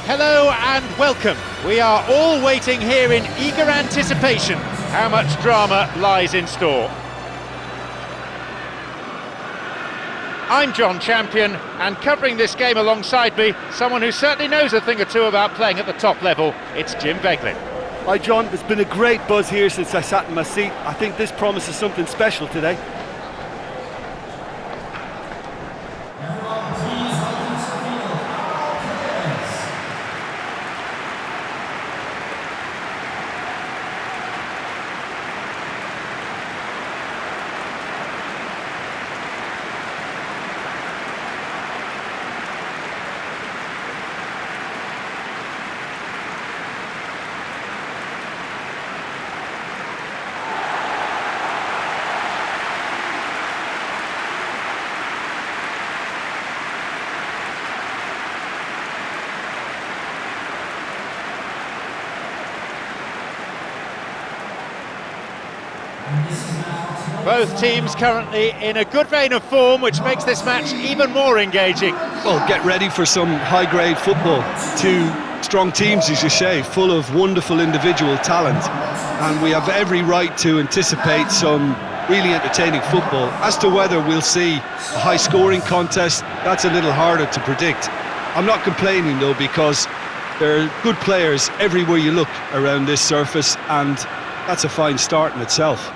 Hello and welcome. We are all waiting here in eager anticipation. How much drama lies in store? I'm John Champion, and covering this game alongside me, someone who certainly knows a thing or two about playing at the top level, it's Jim Beglin. Hi John, there's been a great buzz here since I sat in my seat. I think this promises something special today. Both teams currently in a good vein of form, which makes this match even more engaging. Well, get ready for some high-grade football. Two strong teams, as you say, full of wonderful individual talent. And we have every right to anticipate some really entertaining football. As to whether we'll see a high-scoring contest, that's a little harder to predict. I'm not complaining, though, because there are good players everywhere you look around this surface, and that's a fine start in itself.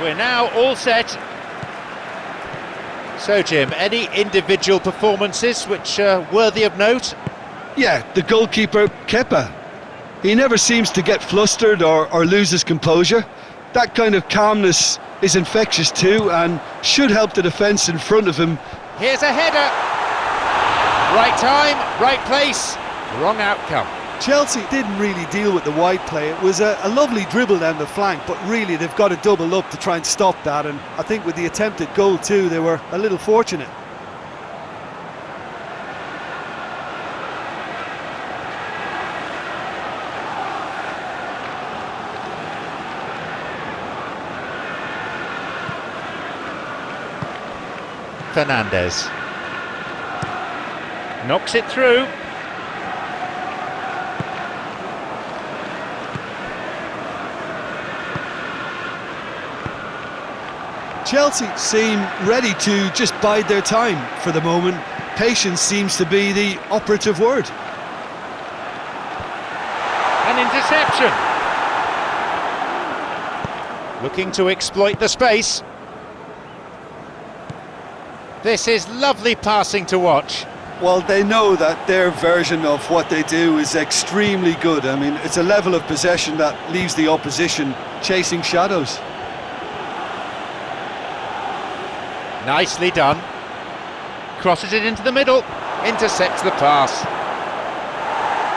We're now all set. So Jim, any individual performances which are worthy of note? Yeah, the goalkeeper, Kepa. He never seems to get flustered or lose his composure. That kind of calmness is infectious too, and should help the defence in front of him. Here's a header. Right time, right place, wrong outcome. Chelsea didn't really deal with the wide play. It was a lovely dribble down the flank, but really they've got to double up to try and stop that, and I think with the attempted goal too, they were a little fortunate. Fernandes knocks it through. Chelsea seem ready to just bide their time for the moment. Patience seems to be the operative word. An interception. Looking to exploit the space. This is lovely passing to watch. Well, they know that their version of what they do is extremely good. I mean, it's a level of possession that leaves the opposition chasing shadows. Nicely done. Crosses it into the middle. Intercepts the pass.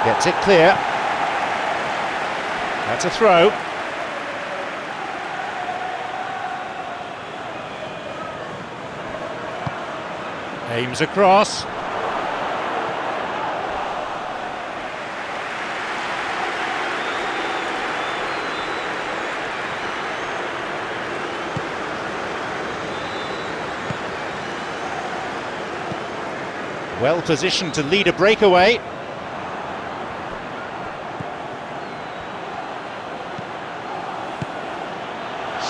Gets it clear. That's a throw. Aims across. Well positioned to lead a breakaway.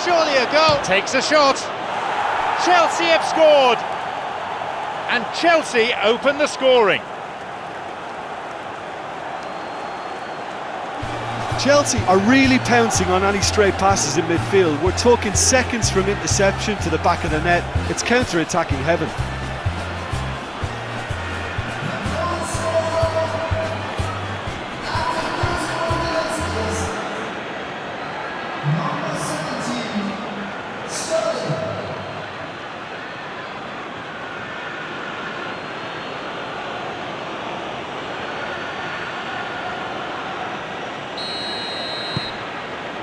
Surely a goal. Takes a shot. Chelsea have scored. And Chelsea open the scoring. Chelsea are really pouncing on any stray passes in midfield. We're talking seconds from interception to the back of the net. It's counter-attacking heaven.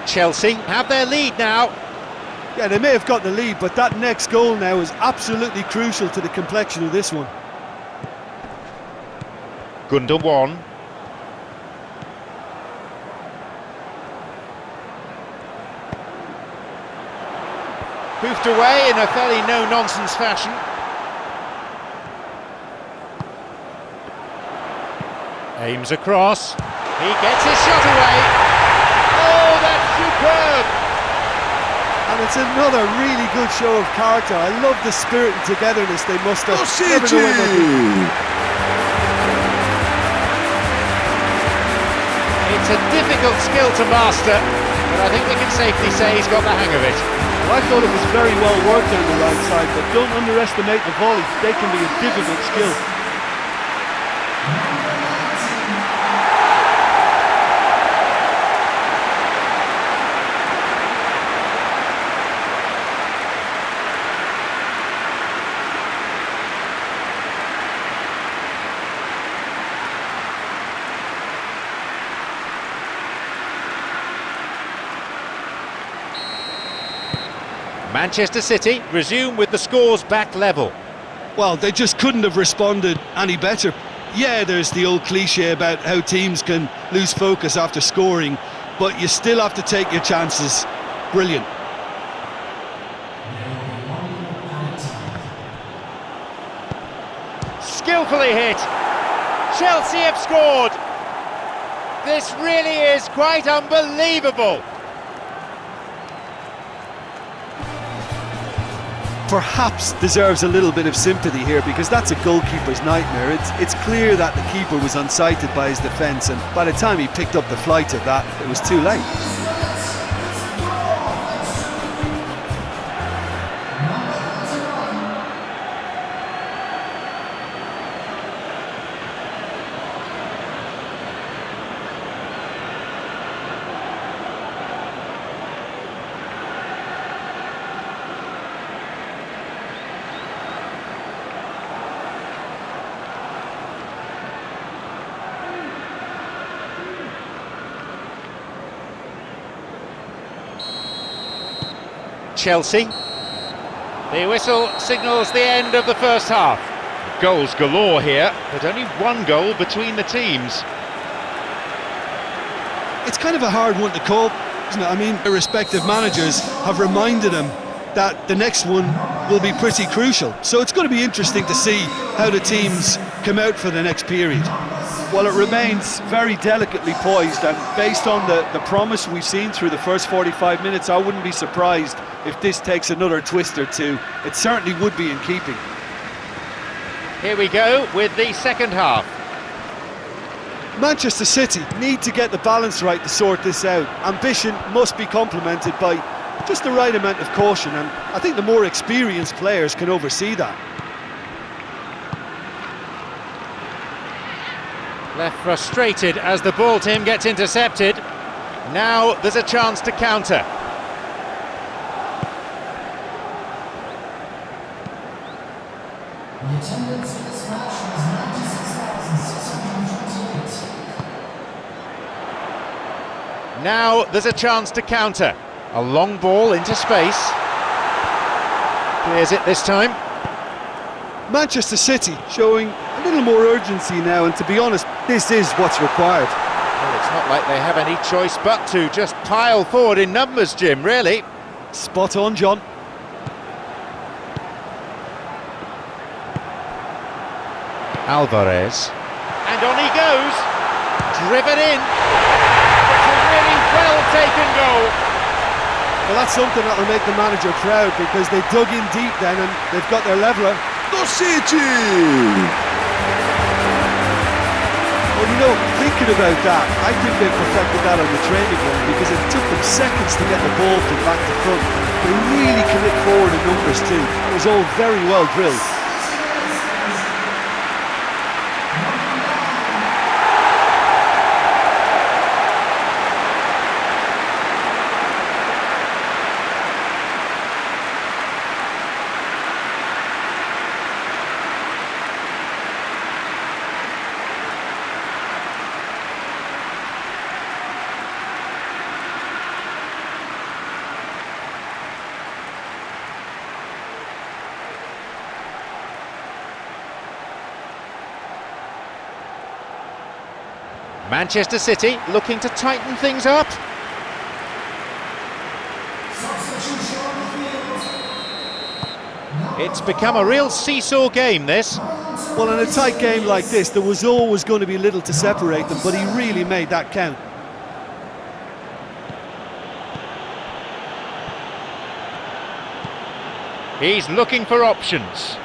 Chelsea have their lead now. Yeah, they may have got the lead, but that next goal now is absolutely crucial to the complexion of this one. Gundogan. Hoofed away in a fairly no-nonsense fashion. Aims across. He gets his shot away. Oh, that's superb! And it's another really good show of character. I love the spirit and togetherness they must have. Never know when they'll be- It's a difficult skill to master, but I think we can safely say he's got the hang of it. Well, I thought it was very well worked down the right side, but don't underestimate the volleys. They can be a difficult skill. Manchester City resume with the scores back level. Well, they just couldn't have responded any better. Yeah, there's the old cliche about how teams can lose focus after scoring, but you still have to take your chances. Brilliant. Skillfully hit. Chelsea have scored. This really is quite unbelievable. Perhaps deserves a little bit of sympathy here, because that's a goalkeeper's nightmare. It's clear that the keeper was unsighted by his defence, and by the time he picked up the flight of that, it was too late. Chelsea. The whistle signals the end of the first half. Goals galore here, but only one goal between the teams. It's kind of a hard one to call, isn't it? I mean, their respective managers have reminded them that the next one will be pretty crucial. So it's going to be interesting to see how the teams come out for the next period. Well, it remains very delicately poised, and based on the promise we've seen through the first 45 minutes, I wouldn't be surprised if this takes another twist or two. It certainly would be in keeping. Here we go with the second half. Manchester City need to get the balance right to sort this out. Ambition must be complemented by just the right amount of caution, and I think the more experienced players can oversee that. Left frustrated as the ball team gets intercepted. Now there's a chance to counter. Now there's a chance to counter. A long ball into space. Clears it this time. Manchester City showing a little more urgency now, and to be honest, this is what's required. Well, it's not like they have any choice but to just pile forward in numbers, Jim, really. Spot on, John. Alvarez. And on he goes. Driven in. It's a really well-taken goal. Well, that's something that will make the manager proud, because they dug in deep then and they've got their leveller. The City! Well, you know, thinking about that, I think they perfected that on the training ground, because it took them seconds to get the ball from back to front. They really commit forward in numbers too. It was all very well drilled. Manchester City looking to tighten things up. It's become a real seesaw game, this. Well, in a tight game like this, there was always going to be little to separate them, but he really made that count. He's looking for options.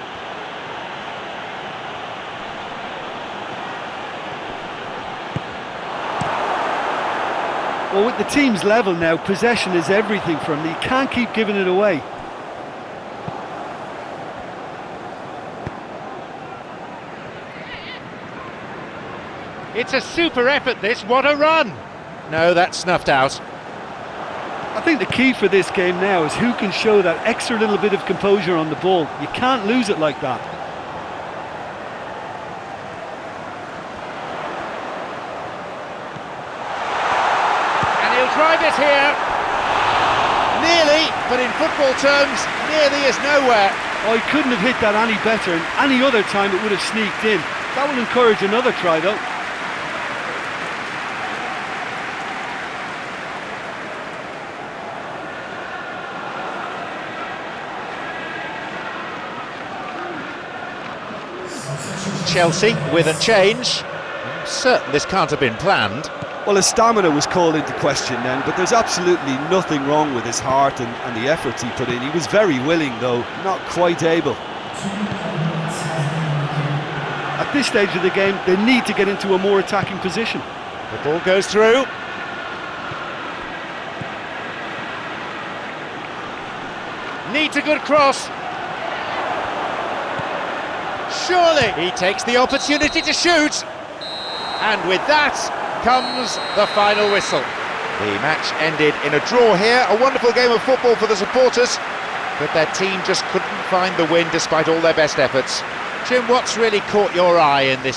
Well, with the team's level now, possession is everything for him. He can't keep giving it away. It's a super effort, this. What a run! No, that's snuffed out. I think the key for this game now is who can show that extra little bit of composure on the ball. You can't lose it like that. And he'll drive it here. Nearly, but in football terms, nearly is nowhere. Oh, he couldn't have hit that any better, and any other time it would have sneaked in. That will encourage another try, though. Chelsea with a change. I'm certain this can't have been planned. Well, his stamina was called into question then, but there's absolutely nothing wrong with his heart and the efforts he put in. He was very willing, though, not quite able. At this stage of the game, they need to get into a more attacking position. The ball goes through. Needs a good cross. Surely he takes the opportunity to shoot. And with that comes the final whistle. The match ended in a draw here. A wonderful game of football for the supporters, but their team just couldn't find the win despite all their best efforts. Jim, what's really caught your eye in this